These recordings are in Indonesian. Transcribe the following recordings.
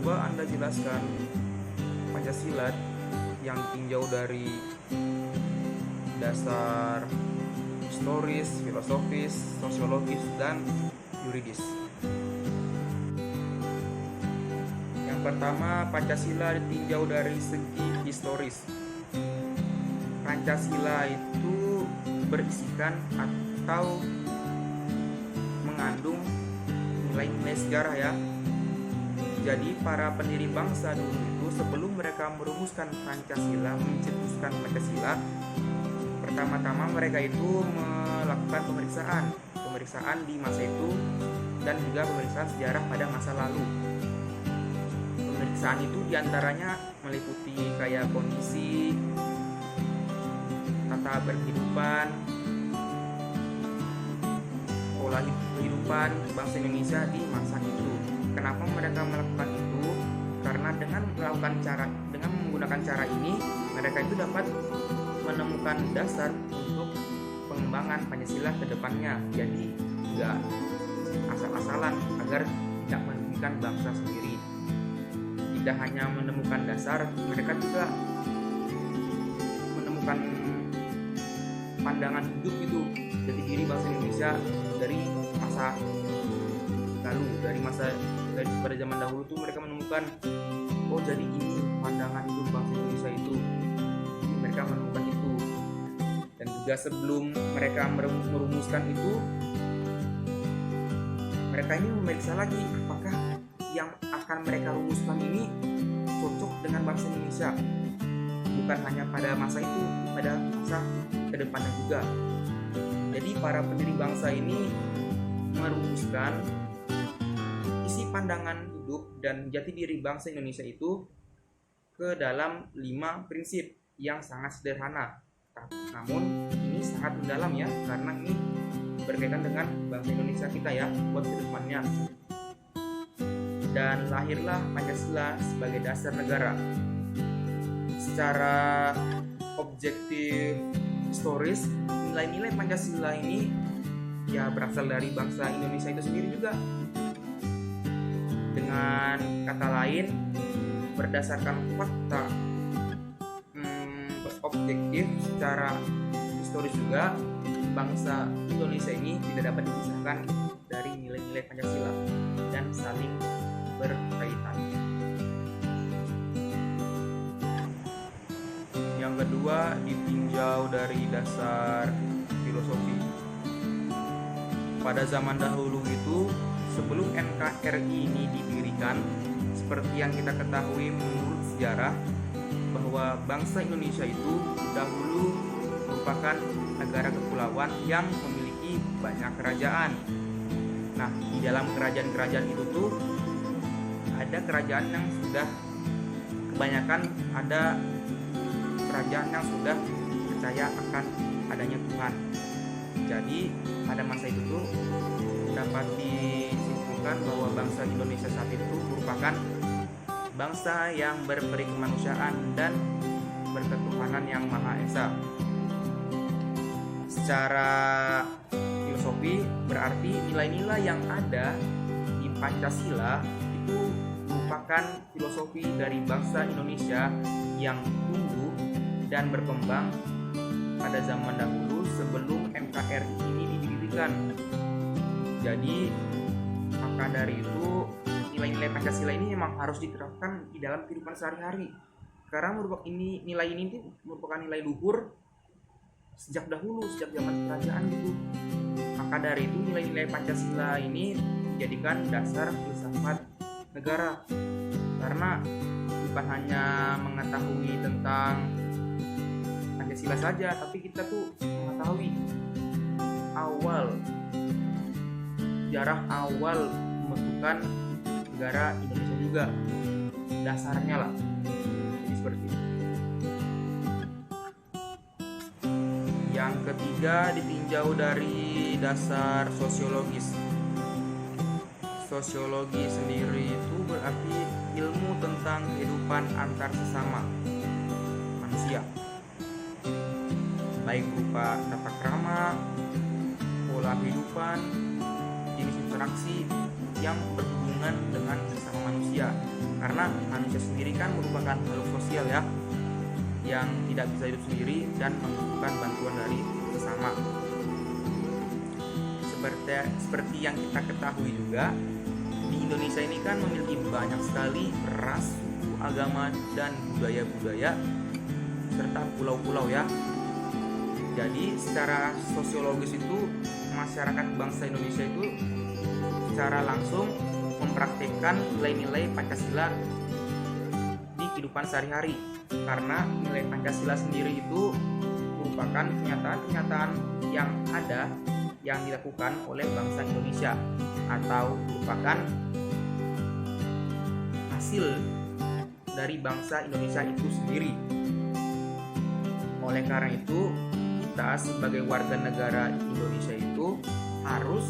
coba Anda jelaskan Pancasila yang ditinjau dari dasar historis, filosofis, sosiologis, dan yuridis. Yang pertama, Pancasila ditinjau dari segi historis. Pancasila itu berisikan atau mengandung nilai-nilai sejarah ya. Jadi para pendiri bangsa dulu itu sebelum mereka merumuskan Pancasila, mencetuskan Pancasila, pertama-tama mereka itu melakukan pemeriksaan di masa itu dan juga pemeriksaan sejarah pada masa lalu. Pemeriksaan itu diantaranya meliputi kayak kondisi, tata berkehidupan, pola kehidupan bangsa Indonesia di masa itu. Kenapa mereka melakukan itu? Karena dengan menggunakan cara ini, mereka itu dapat menemukan dasar untuk pengembangan Pancasila ke depannya. Jadi tidak asal-asalan agar tidak merugikan bangsa sendiri. Tidak hanya menemukan dasar, mereka juga menemukan pandangan hidup itu jati diri bangsa Indonesia dari masa lalu, dari pada zaman dahulu tuh mereka menemukan, oh jadi ini pandangan hidup bangsa Indonesia itu. Jadi mereka menemukan itu. Dan juga sebelum mereka merumuskan itu, mereka ini memeriksa lagi apakah yang akan mereka rumuskan ini cocok dengan bangsa Indonesia. Bukan hanya pada masa itu, pada masa kedepannya juga. Jadi para pendiri bangsa ini merumuskan isi pandangan hidup dan jati diri bangsa Indonesia itu ke dalam 5 prinsip yang sangat sederhana. Namun ini sangat mendalam ya, karena ini berkaitan dengan bangsa Indonesia kita ya, buat kedepannya. Dan lahirlah Pancasila sebagai dasar negara. Secara objektif historis, nilai-nilai Pancasila ini ya berasal dari bangsa Indonesia itu sendiri juga. Dengan kata lain, berdasarkan fakta objektif secara historis juga, bangsa Indonesia ini tidak dapat dipisahkan dari nilai-nilai Pancasila dan saling berkaitan. Yang kedua, ditinjau dari dasar filosofi. Pada zaman dahulu itu, sebelum NKRI ini didirikan, seperti yang kita ketahui menurut sejarah, bahwa bangsa Indonesia itu dahulu merupakan negara kepulauan yang memiliki banyak kerajaan. Nah, di dalam kerajaan-kerajaan itu tuh ada kerajaan yang sudah kebanyakan ada kerajaan yang sudah percaya akan adanya Tuhan. Jadi pada masa itu tuh dapat disimpulkan bahwa bangsa Indonesia saat itu merupakan bangsa yang berperi kemanusiaan dan berketuhanan yang Maha Esa. Secara filosofi berarti nilai-nilai yang ada di Pancasila itu merupakan filosofi dari bangsa Indonesia yang tumbuh dan berkembang pada zaman dahulu sebelum NKRI ini didirikan. Jadi maka dari itu nilai-nilai Pancasila ini memang harus diterapkan di dalam kehidupan sehari-hari. Karena nilai ini merupakan nilai luhur sejak dahulu, sejak zaman kerajaan gitu. Maka dari itu nilai-nilai Pancasila ini dijadikan dasar filsafat negara. Karena bukan hanya mengetahui tentang Pancasila saja, tapi kita tuh mengetahui sejarah awal pembentukan negara Indonesia juga, dasarnya lah. Jadi seperti itu. Yang ketiga, ditinjau dari dasar sosiologis. Sosiologi sendiri itu berarti ilmu tentang kehidupan antar sesama manusia, baik berupa tata krama, pola kehidupan, jenis interaksi yang berhubungan dengan sesama manusia. karena manusia sendiri kan merupakan makhluk sosial ya, yang tidak bisa hidup sendiri dan membutuhkan bantuan dari sesama. Seperti yang kita ketahui juga, di Indonesia ini kan memiliki banyak sekali ras, suku, agama, dan budaya-budaya serta pulau-pulau ya. Jadi secara sosiologis itu masyarakat bangsa Indonesia itu secara langsung mempraktikkan nilai-nilai Pancasila di kehidupan sehari-hari, karena nilai Pancasila sendiri itu merupakan kenyataan-kenyataan yang ada yang dilakukan oleh bangsa Indonesia atau merupakan hasil dari bangsa Indonesia itu sendiri. Oleh karena itu, kita sebagai warga negara Indonesia itu harus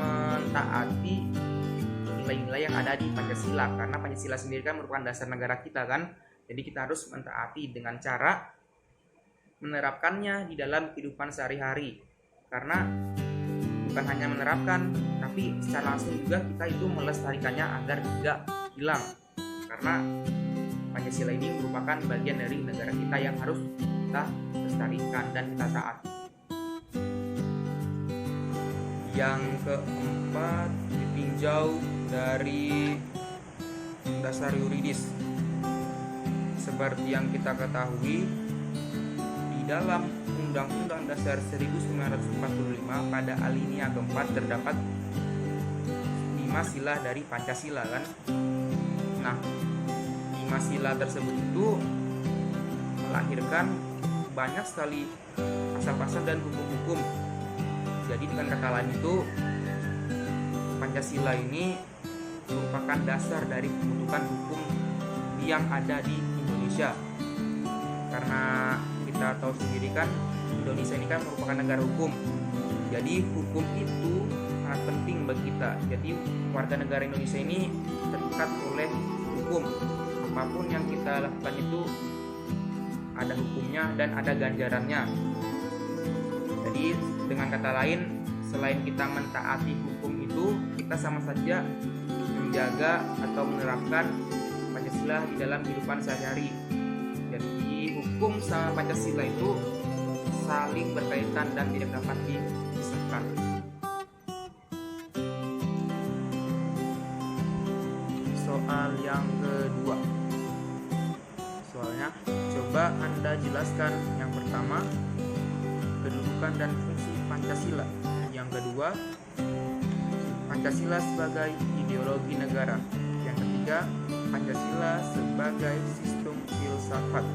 mentaati nilai-nilai yang ada di Pancasila, karena Pancasila sendiri kan merupakan dasar negara kita kan. Jadi kita harus mentaati dengan cara menerapkannya di dalam kehidupan sehari-hari, karena bukan hanya menerapkan, tapi secara langsung juga kita itu melestarikannya agar tidak hilang, karena Pancasila ini merupakan bagian dari negara kita yang harus kita lestarikan dan kita taati. Yang keempat, ditinjau dari dasar yuridis. Seperti yang kita ketahui, di dalam Undang-Undang Dasar 1945 pada alinea keempat terdapat 5 sila dari Pancasila kan. Nah, 5 sila tersebut itu melahirkan banyak sekali pasal-pasal dan hukum-hukum. Jadi dengan kata lain itu, Pancasila ini merupakan dasar dari pembentukan hukum yang ada di Indonesia. Karena kita tahu sendiri kan, Indonesia ini kan merupakan negara hukum. Jadi hukum itu sangat penting bagi kita. Jadi warga negara Indonesia ini terikat oleh hukum. Apapun yang kita lakukan itu ada hukumnya dan ada ganjarannya. Jadi dengan kata lain, selain kita mentaati hukum itu, kita sama saja menjaga atau menerapkan Pancasila di dalam kehidupan sehari-hari. Jadi hukum sama Pancasila itu saling berkaitan dan tidak dapat dipisahkan. Soal yang kedua, soalnya coba Anda jelaskan. Yang pertama, kedudukan dan fungsi Pancasila. Yang kedua, Pancasila sebagai ideologi negara. Yang ketiga, Pancasila sebagai sistem filsafat.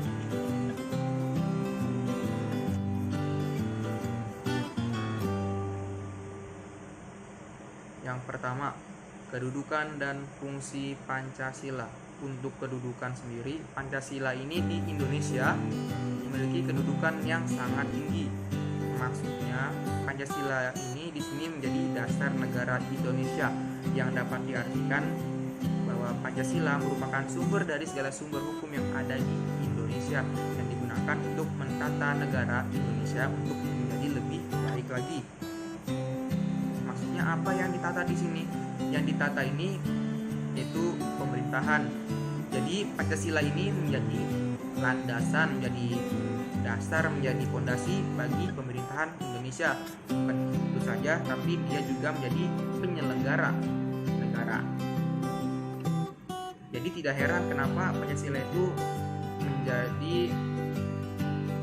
Yang pertama, kedudukan dan fungsi Pancasila. Untuk kedudukan sendiri, Pancasila ini di Indonesia memiliki kedudukan yang sangat tinggi. Maksudnya, Pancasila ini di sini menjadi dasar negara Indonesia, yang dapat diartikan bahwa Pancasila merupakan sumber dari segala sumber hukum yang ada di Indonesia yang digunakan untuk menata negara Indonesia untuk menjadi lebih baik lagi. Maksudnya apa yang ditata di sini? Yang ditata ini yaitu pemerintahan. Jadi Pancasila ini menjadi landasan, menjadi dasar, menjadi fondasi bagi pemerintahan Indonesia. Bukan itu saja, tapi dia juga menjadi penyelenggara negara. Jadi tidak heran kenapa Pancasila itu menjadi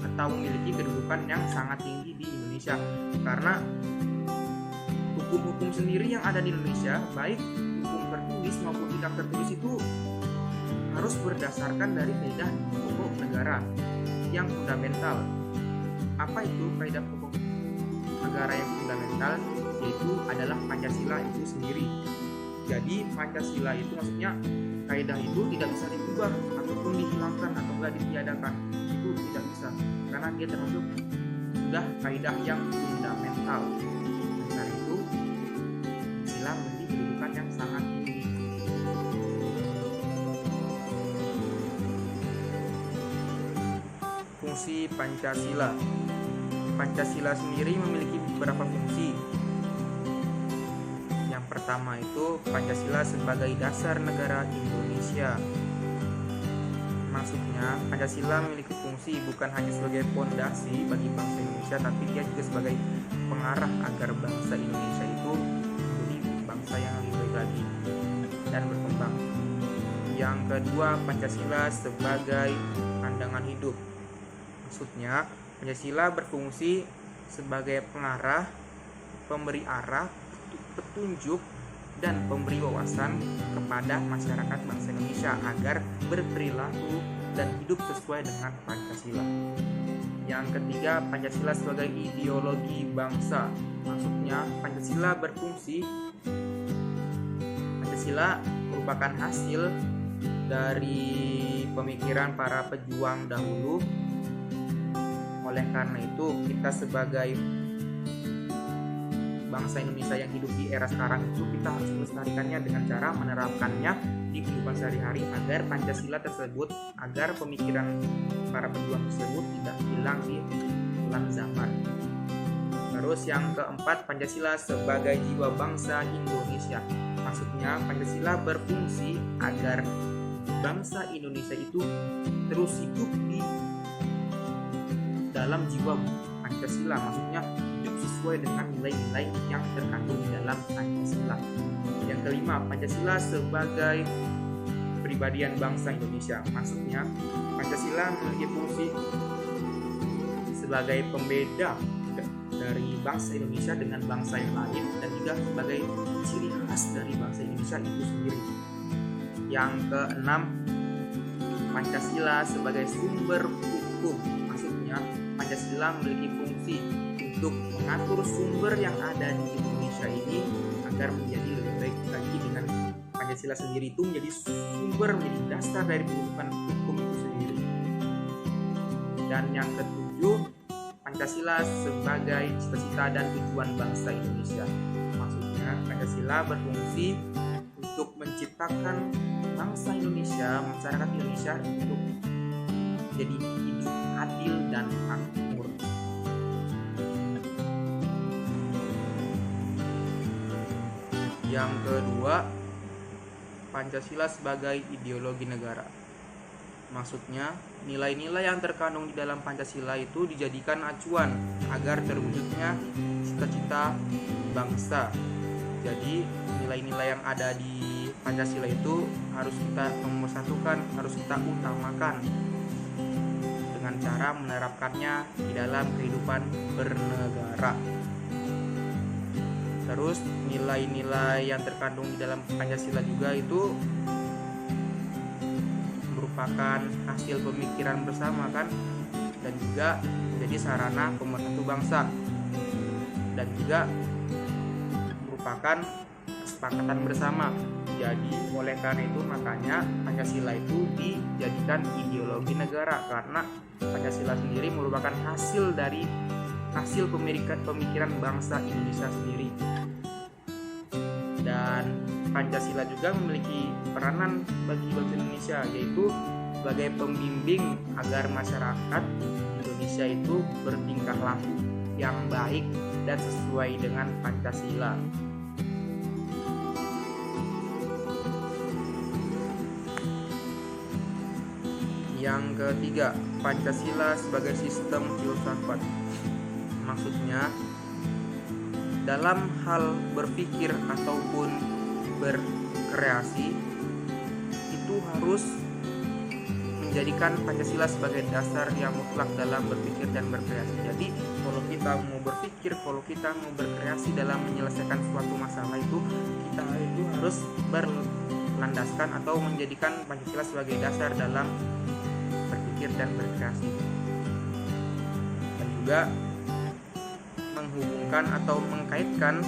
atau memiliki kedudukan yang sangat tinggi di Indonesia, karena hukum-hukum sendiri yang ada di Indonesia, baik hukum tertulis maupun tidak tertulis, itu harus berdasarkan dari kaidah pokok negara yang fundamental. Apa itu kaidah pokok negara yang fundamental? Yaitu adalah Pancasila itu sendiri. Jadi Pancasila itu maksudnya kaidah itu tidak bisa diubah ataupun dihilangkan atau enggak ditiadakan. Itu tidak bisa, karena dia termasuk sudah kaidah yang fundamental. Karena itu Pancasila memiliki kedudukan yang sangat tinggi. Fungsi Pancasila. Pancasila sendiri memiliki beberapa fungsi. Yang pertama, pertama itu Pancasila sebagai dasar negara Indonesia. Maksudnya, Pancasila memiliki fungsi bukan hanya sebagai fondasi bagi bangsa Indonesia, tapi dia juga sebagai pengarah agar bangsa Indonesia itu menjadi bangsa yang lebih baik lagi dan berkembang. Yang kedua, Pancasila sebagai pandangan hidup. Maksudnya, Pancasila berfungsi sebagai pengarah, pemberi arah, petunjuk, dan pemberi wawasan kepada masyarakat bangsa Indonesia agar berperilaku dan hidup sesuai dengan Pancasila. Yang ketiga, Pancasila sebagai ideologi bangsa. Maksudnya, Pancasila merupakan hasil dari pemikiran para pejuang dahulu. Oleh karena itu, kita sebagai bangsa Indonesia yang hidup di era sekarang itu, kita harus melestarikannya dengan cara menerapkannya di kehidupan sehari-hari agar Pancasila tersebut, agar pemikiran para pejuang tersebut tidak hilang di dalam zaman. Terus yang keempat, Pancasila sebagai jiwa bangsa Indonesia. Maksudnya, Pancasila berfungsi agar bangsa Indonesia itu terus hidup di dalam jiwa Pancasila. Maksudnya hidup sesuai dengan nilai-nilai yang terkandung di dalam Pancasila. Yang kelima, Pancasila sebagai kepribadian bangsa Indonesia. Maksudnya, Pancasila memiliki fungsi sebagai pembeda dari bangsa Indonesia dengan bangsa yang lain, dan juga sebagai ciri khas dari bangsa Indonesia itu sendiri. Yang keenam, Pancasila sebagai sumber hukum. Maksudnya, Pancasila memiliki fungsi untuk mengatur sumber yang ada di Indonesia ini agar menjadi lebih baik lagi. Dengan Pancasila sendiri itu menjadi sumber, menjadi dasar dari pembentukan hukum itu sendiri. Dan yang ketujuh, Pancasila sebagai cita-cita dan tujuan bangsa Indonesia. Maksudnya, Pancasila berfungsi untuk menciptakan bangsa Indonesia, masyarakat Indonesia untuk jadi hidup adil dan makmur. Yang kedua, Pancasila sebagai ideologi negara. Maksudnya, nilai-nilai yang terkandung di dalam Pancasila itu dijadikan acuan agar terwujudnya cita-cita bangsa. Jadi, nilai-nilai yang ada di Pancasila itu harus kita mempersatukan, harus kita utamakan dengan cara menerapkannya di dalam kehidupan bernegara. Terus, nilai-nilai yang terkandung di dalam Pancasila juga itu merupakan hasil pemikiran bersama kan, dan juga menjadi sarana pemersatu bangsa, dan juga merupakan kesepakatan bersama. Jadi oleh karena itu makanya Pancasila itu dijadikan ideologi negara, karena Pancasila sendiri merupakan hasil dari pemikiran bangsa Indonesia sendiri. Dan Pancasila juga memiliki peranan bagi bangsa Indonesia, yaitu sebagai pembimbing agar masyarakat Indonesia itu bertingkah laku yang baik dan sesuai dengan Pancasila. Yang ketiga, Pancasila sebagai sistem filsafat. Maksudnya, dalam hal berpikir ataupun berkreasi itu harus menjadikan Pancasila sebagai dasar yang mutlak dalam berpikir dan berkreasi. Jadi kalau kita mau berpikir, kalau kita mau berkreasi dalam menyelesaikan suatu masalah itu, kita itu harus berlandaskan atau menjadikan Pancasila sebagai dasar dalam berpikir dan berkreasi. Dan juga menghubungkan atau mengkaitkan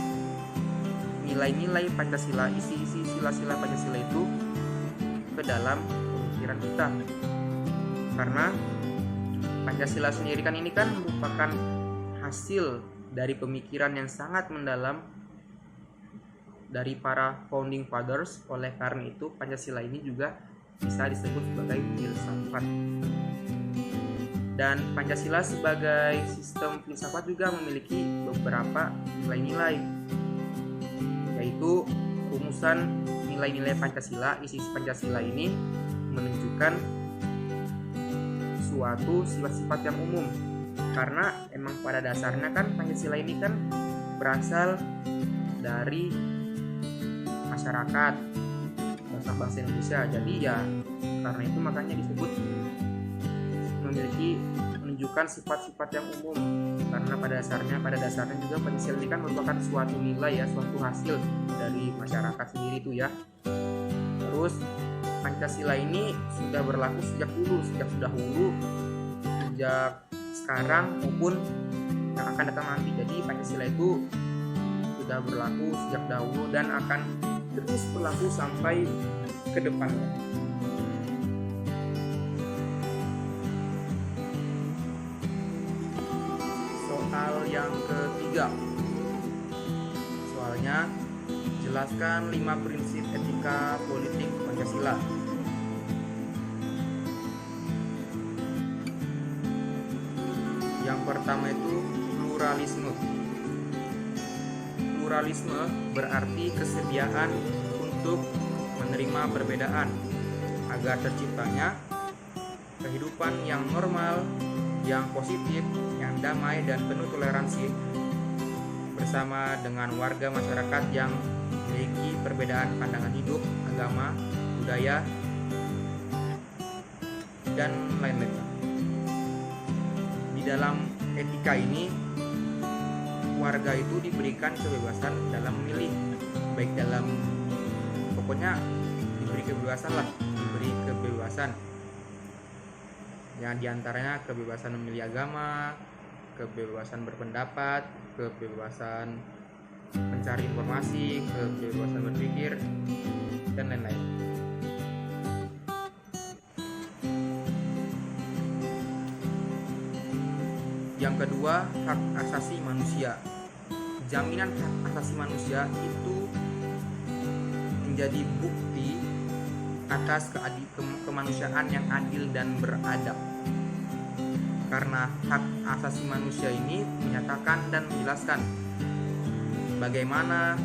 nilai-nilai Pancasila, isi-isi sila-sila Pancasila itu ke dalam pemikiran kita. Karena Pancasila sendiri kan ini kan merupakan hasil dari pemikiran yang sangat mendalam dari para founding fathers. Oleh karena itu Pancasila ini juga bisa disebut sebagai filsafat. Dan Pancasila sebagai sistem filsafat juga memiliki beberapa nilai-nilai, yaitu rumusan nilai-nilai Pancasila, isi Pancasila ini menunjukkan suatu sifat-sifat yang umum. Karena emang pada dasarnya kan Pancasila ini kan berasal dari masyarakat bangsa Indonesia. Jadi ya karena itu makanya disebut menunjukkan sifat-sifat yang umum. Karena pada dasarnya juga Pancasila ini kan merupakan suatu nilai ya, suatu hasil dari masyarakat sendiri itu ya. Terus Pancasila ini sudah berlaku sejak dahulu, sejak sekarang maupun yang akan datang nanti. Jadi Pancasila itu sudah berlaku sejak dahulu dan akan terus berlaku sampai ke depannya. Soal yang ketiga, soalnya jelaskan 5 prinsip etika politik Pancasila. Yang pertama itu pluralisme. Pluralisme berarti kesediaan untuk menerima perbedaan agar terciptanya kehidupan yang normal, yang positif, yang damai dan penuh toleransi bersama dengan warga masyarakat yang memiliki perbedaan pandangan hidup, agama, budaya, dan lain-lain. Di dalam etika ini, warga itu diberikan kebebasan dalam memilih, baik dalam pokoknya diberi kebebasan. Yang diantaranya kebebasan memilih agama, kebebasan berpendapat, kebebasan mencari informasi, kebebasan berpikir, dan lain-lain. Yang kedua, hak asasi manusia. Jaminan hak asasi manusia itu menjadi bukti atas kemanusiaan yang adil dan beradab. Karena hak asasi manusia ini menyatakan dan menjelaskan bagaimana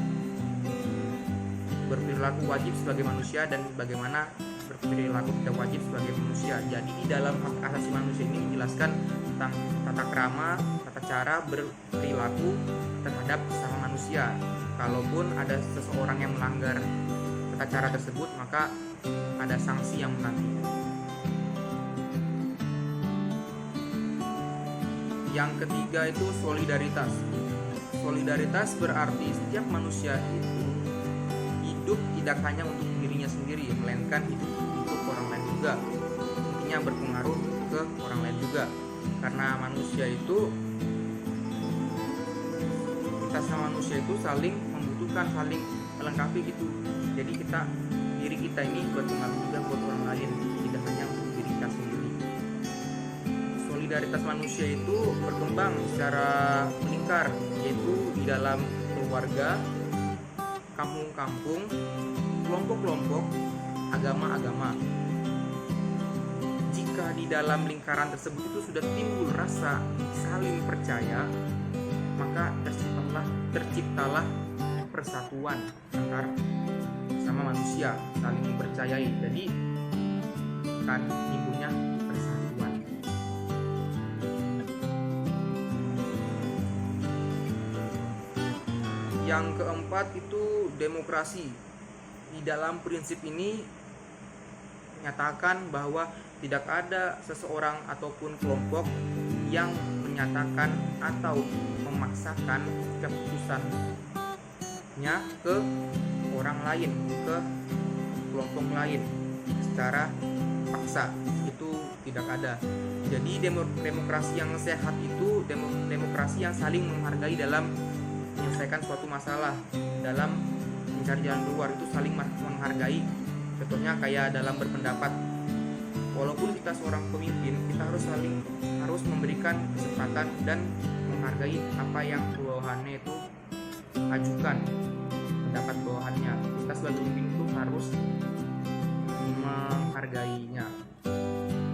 berperilaku wajib sebagai manusia dan bagaimana berperilaku tidak wajib sebagai manusia. Jadi di dalam hak asasi manusia ini menjelaskan tentang tata krama, tata cara berperilaku terhadap sesama manusia. Kalaupun ada seseorang yang melanggar tata cara tersebut, maka ada sanksi yang menanti. Yang ketiga itu solidaritas. Solidaritas berarti setiap manusia itu hidup tidak hanya untuk dirinya sendiri, melainkan hidup untuk orang lain juga. Intinya berpengaruh ke orang lain juga. Karena manusia itu, kita sama manusia itu saling membutuhkan, saling melengkapi gitu. Jadi diri kita ini berpengaruh juga buat orang lain, tidak hanya untuk diri kita sendiri. Solidaritas manusia itu berkembang secara melingkar, yaitu di dalam keluarga, kampung-kampung, kelompok-kelompok, agama-agama. Jika di dalam lingkaran tersebut itu sudah timbul rasa saling percaya, maka terciptalah persatuan antar sama manusia, saling mempercayai. Jadi kan timbulnya persatuan. Yang keempat itu demokrasi. Di dalam prinsip ini menyatakan bahwa tidak ada seseorang ataupun kelompok yang menyatakan atau memaksakan keputusannya ke orang lain, ke kelompok lain secara paksa. Itu tidak ada. Jadi demokrasi yang sehat itu demokrasi yang saling menghargai dalam menyelesaikan suatu masalah, dalam mencari jalan keluar, itu saling menghargai. Contohnya kayak dalam berpendapat, walaupun kita seorang pemimpin, kita harus memberikan kesempatan dan menghargai apa yang bawahannya itu ajukan, pendapat bawahannya. Kita sebagai pemimpin itu harus menghargainya.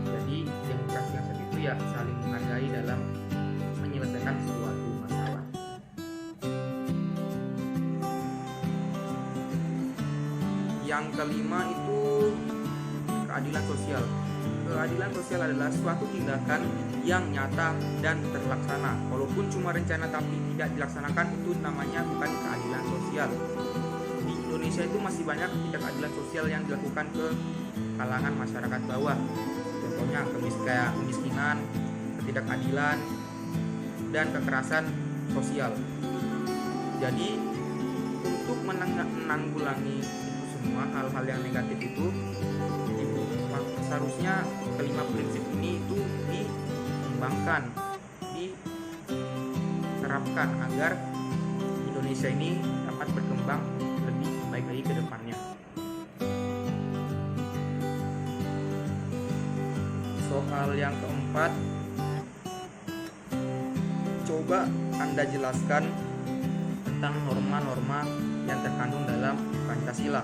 Jadi demokrasi yang seperti itu ya saling menghargai dalam menyelesaikan suatu masalah. Yang kelima itu keadilan sosial. Keadilan sosial adalah suatu tindakan yang nyata dan terlaksana. Walaupun cuma rencana tapi tidak dilaksanakan, itu namanya bukan keadilan sosial. Di Indonesia itu masih banyak ketidakadilan sosial yang dilakukan ke kalangan masyarakat bawah. Contohnya kemiskinan, ketidakadilan, dan kekerasan sosial. Jadi untuk menanggulangi itu semua hal-hal yang negatif itu, seharusnya kelima prinsip ini itu dikembangkan, diterapkan agar Indonesia ini dapat berkembang lebih baik lagi ke depannya. Soal yang keempat, coba Anda jelaskan tentang norma-norma yang terkandung dalam Pancasila.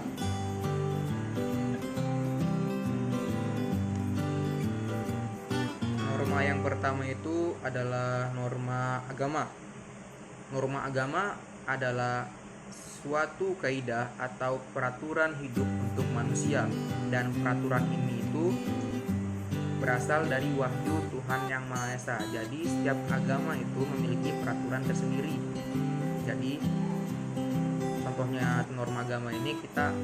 Norma yang pertama itu adalah norma agama. Norma agama adalah suatu kaidah atau peraturan hidup untuk manusia, dan peraturan ini itu berasal dari wahyu Tuhan Yang Maha Esa. Jadi setiap agama itu memiliki peraturan tersendiri. Jadi contohnya norma agama ini kita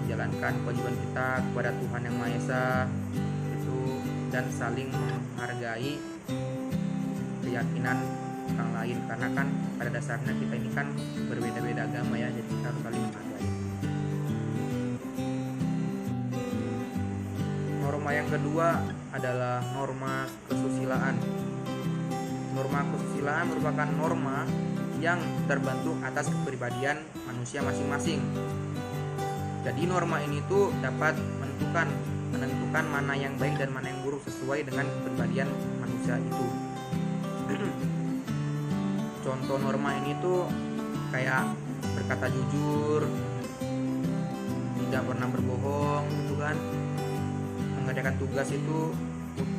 menjalankan kewajiban kita kepada Tuhan Yang Maha Esa itu, dan saling menghargai keyakinan orang lain, karena kan pada dasarnya kita ini kan berbeda-beda agama ya, jadi kita harus saling menghargai. Norma yang kedua adalah norma kesusilaan. Norma kesusilaan merupakan norma yang terbentuk atas kepribadian manusia masing-masing. Jadi norma ini tuh dapat menentukan mana yang baik dan mana yang buruk sesuai dengan kepribadian manusia itu. Contoh norma ini tuh kayak berkata jujur, tidak pernah berbohong gitu kan, mengerjakan tugas itu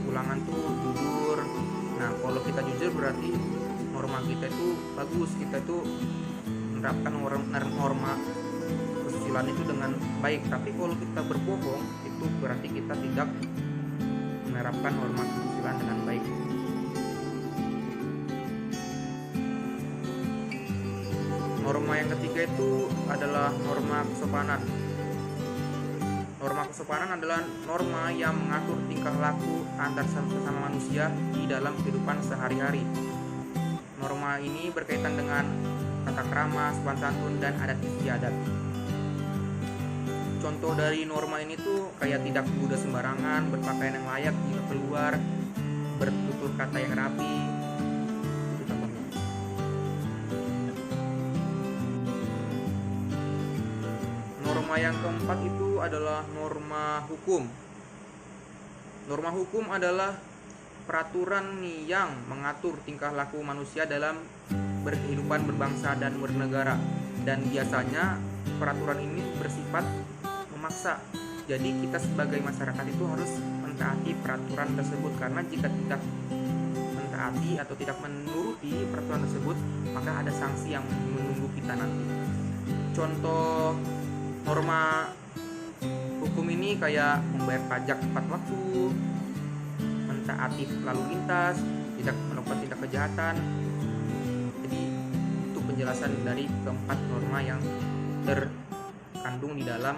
ulangan tuh jujur. Nah kalau kita jujur berarti norma kita itu bagus, kita itu menerapkan norma kesusilaan itu dengan baik. Tapi kalau kita berbohong itu berarti kita tidak menerapkan norma kesusilaan dengan baik. Norma yang ketiga itu adalah norma kesopanan. Norma kesopanan adalah norma yang mengatur tingkah laku antar sesama manusia di dalam kehidupan sehari-hari. Norma ini berkaitan dengan tata krama, sopan santun, dan adat istiadat. Contoh dari norma ini tuh kayak tidak berbuda sembarangan, berpakaian yang layak jika keluar, bertutur kata yang rapi. Itu contohnya. Norma yang keempat itu adalah norma hukum. Norma hukum adalah peraturan yang mengatur tingkah laku manusia dalam berkehidupan berbangsa dan bernegara, dan biasanya peraturan ini bersifat memaksa. Jadi kita sebagai masyarakat itu harus mentaati peraturan tersebut, karena jika tidak mentaati atau tidak menuruti peraturan tersebut, maka ada sanksi yang menunggu kita nanti. Contoh norma hukum ini kayak membayar pajak tepat waktu, mentaati lalu lintas, tidak melakukan tindak kejahatan. Jadi itu penjelasan dari keempat norma yang terkandung di dalam